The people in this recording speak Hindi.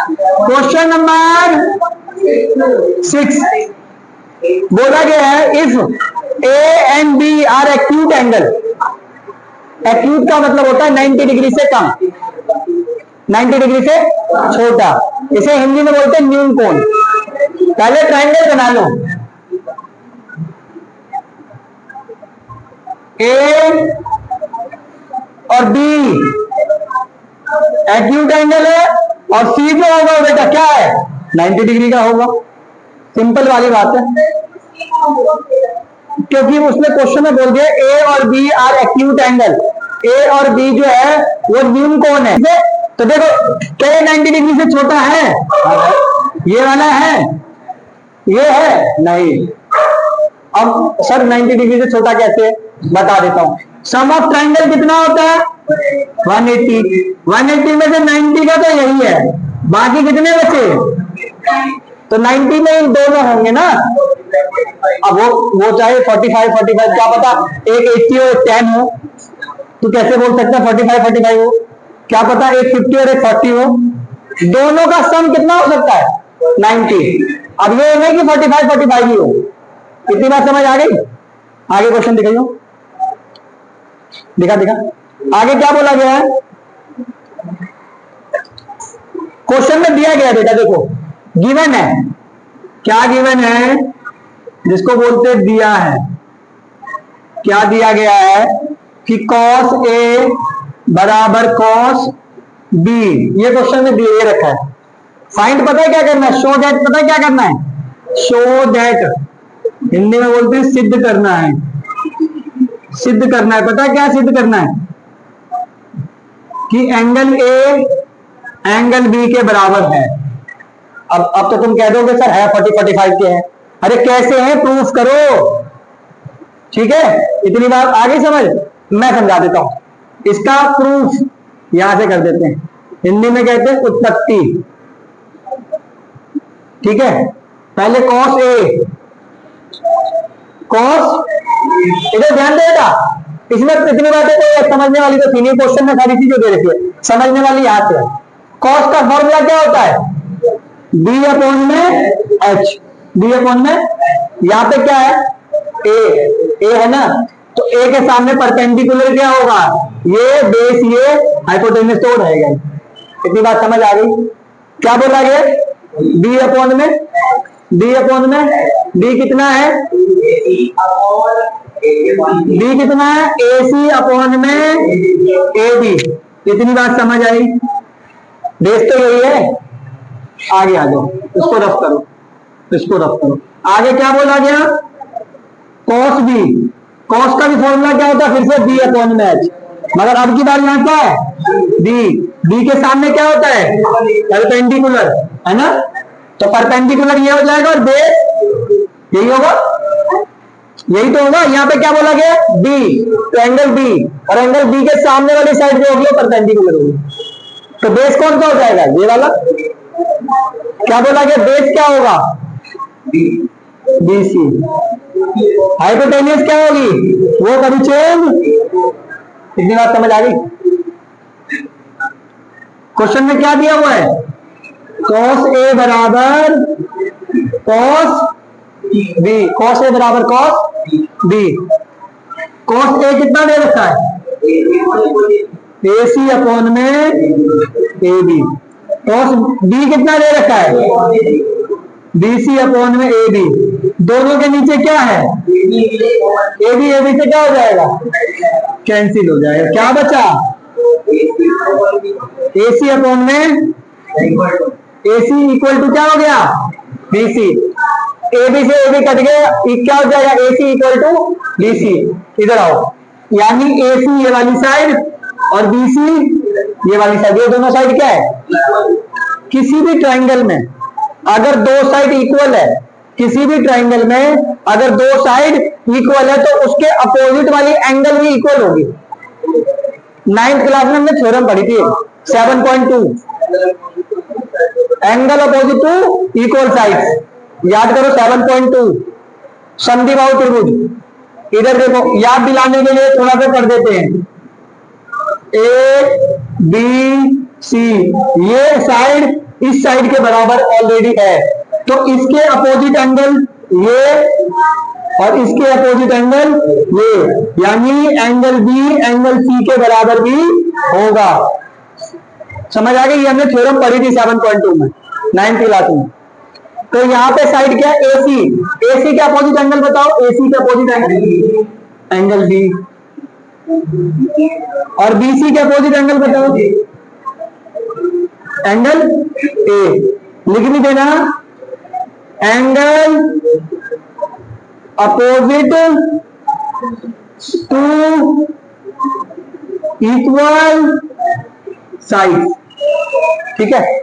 क्वेश्चन नंबर 6 बोला गया है if A and B are acute angle. Acute का मतलब होता है 90 डिग्री से कम, 90 डिग्री से छोटा, इसे हिंदी में बोलते हैं न्यून कोण। पहले ट्रायंगल बना लो, ए और बी एक्यूट एंगल है, और सी जो होगा बेटा क्या है 90 डिग्री का होगा। सिंपल वाली बात है, क्योंकि उसने क्वेश्चन में बोल दिया ए और बी आर एक्यूट एंगल। ए और बी जो है वो न्यून कोण है। तो देखो क्या 90 डिग्री से छोटा है? ये वाला है, ये है नहीं। अब सर 90 डिग्री से छोटा कैसे, बता देता हूं। सम ऑफ ट्रायंगल कितना होता है 180। 180 में से 90 का तो यही है, बाकी कितने बचे? तो 90 में दोनों होंगे ना। अब वो चाहे 45 क्या पता एक 80 हो एक 10 हो, तो कैसे बोल सकता है 45 हो? क्या पता एक 50 और एक 40 हो, दोनों का सम कितना हो सकता है 90। अब ये नहीं कि 45 ही हो। इतनी बात समझ आ गई? आगे क्वेश्चन दिखाइए, दिखा आगे क्या बोला गया है। क्वेश्चन में दिया गया बेटा, देखो गिवन है, क्या गिवन है जिसको बोलते दिया है। क्या दिया गया है कि cos A बराबर cos B, ये क्वेश्चन में दिए रखा है। फाइंड पता है क्या करना है? शो दैट पता है क्या करना है? शो दैट हिंदी में बोलते हैं सिद्ध करना है। सिद्ध करना है, पता है क्या सिद्ध करना है? कि एंगल A एंगल B के बराबर है। अब तो तुम कह दोगे सर है 45 के हैं। अरे कैसे है प्रूफ करो, ठीक है। इतनी बात आगे समझ, मैं समझा देता हूं। इसका प्रूफ यहां से कर देते हैं, हिंदी में कहते हैं उत्पत्ति, ठीक है। पहले cos A, cos, इधर ध्यान देगा, इसमें इतनी बातें तो समझने वाली तो थी नहीं, क्वेश्चन में सारी चीजें दे रखी है, समझने वाली यहां से। cos का फॉर्मूला क्या होता है? b अपॉन में h, b अपॉन में, यहां पे क्या है a है ना, तो a के सामने परपेंडिकुलर क्या होगा? ये बेस, ये हाइपोटेन्यूज तो रहेगा। इतनी बात समझ आ गई? क्या बोला गया? b अपॉन में, b अपॉन में, b कितना है? b कितना है? AC अपॉन में AB। इतनी बात समझ आई? बेस तो यही है। आगे आ जाओ, इसको रफ करो, इसको रफ करो। आगे क्या बोला गया? cos B, cos का भी फॉर्मूला क्या होता है? फिर से b अपॉन में h, मगर अब की बार यहाँ क्या है? b के सामने क्या होता है? परपेंडिकुलर, है ना। तो परपेंडिकुलर ये हो जाएगा और बेस यही होगा, यही तो होगा। यहाँ पे क्या बोला गया? b, तो एंगल b, और एंगल b के सामने वाली साइड जो होगी परपेंडिकुलर होगी, तो बेस कौन सा हो जाएगा? ये वाला। क्या बोला गया? बेस क्या होगा? BC। हाइपोटेन्यूज क्या होगी? वो कभी चेंज। इतनी बात समझ आ गई? क्वेश्चन में क्या दिया हुआ है? cos A बराबर cos B, cos A बराबर cos B। cos A कितना दे रखा है? AC अपॉन में AB। cos B कितना दे रखा है? BC अपॉन में AB। दोनों के नीचे क्या है? AB से क्या हो जाएगा? कैंसिल हो जाएगा। क्या बचा? AC अपॉन में AC इक्वल टू क्या हो गया? BC। AB से AB कट गया, क्या हो जाएगा? AC equal to BC। इधर आओ, यानी AC ये वाली साइड और BC ये वाली साइड, ये दोनों साइड क्या है? किसी भी ट्राइंगल में अगर दो साइड इक्वल है, किसी भी ट्राइंगल में अगर दो साइड इक्वल है तो उसके अपोजिट वाली एंगल भी इक्वल होगी। 9th क्लास में हमने थ्योरम पढ़ी थी 7.2, angle opposite to equal sides, याद करो 7.2 समद्विबाहु त्रिभुज। इधर देखो, याद दिलाने के लिए थोड़ा सा कर देते हैं। A B C, ये साइड इस साइड के बराबर ऑलरेडी है, तो इसके अपोजिट एंगल ये और इसके अपोजिट एंगल ये, यानी एंगल बी एंगल सी के बराबर भी होगा। समझ आ गई? ये हमने थ्योरम पढ़ी थी 7.2 में 9th क्लास में। तो यहाँ पे साइड क्या है? AC। AC के अपोजिट एंगल बताओ, AC के अपोजिट एंगल बी, और BC के अपोजिट एंगल बताओ, एंगल A। लिख भी देना, angle opposite to equal side. ठीक है,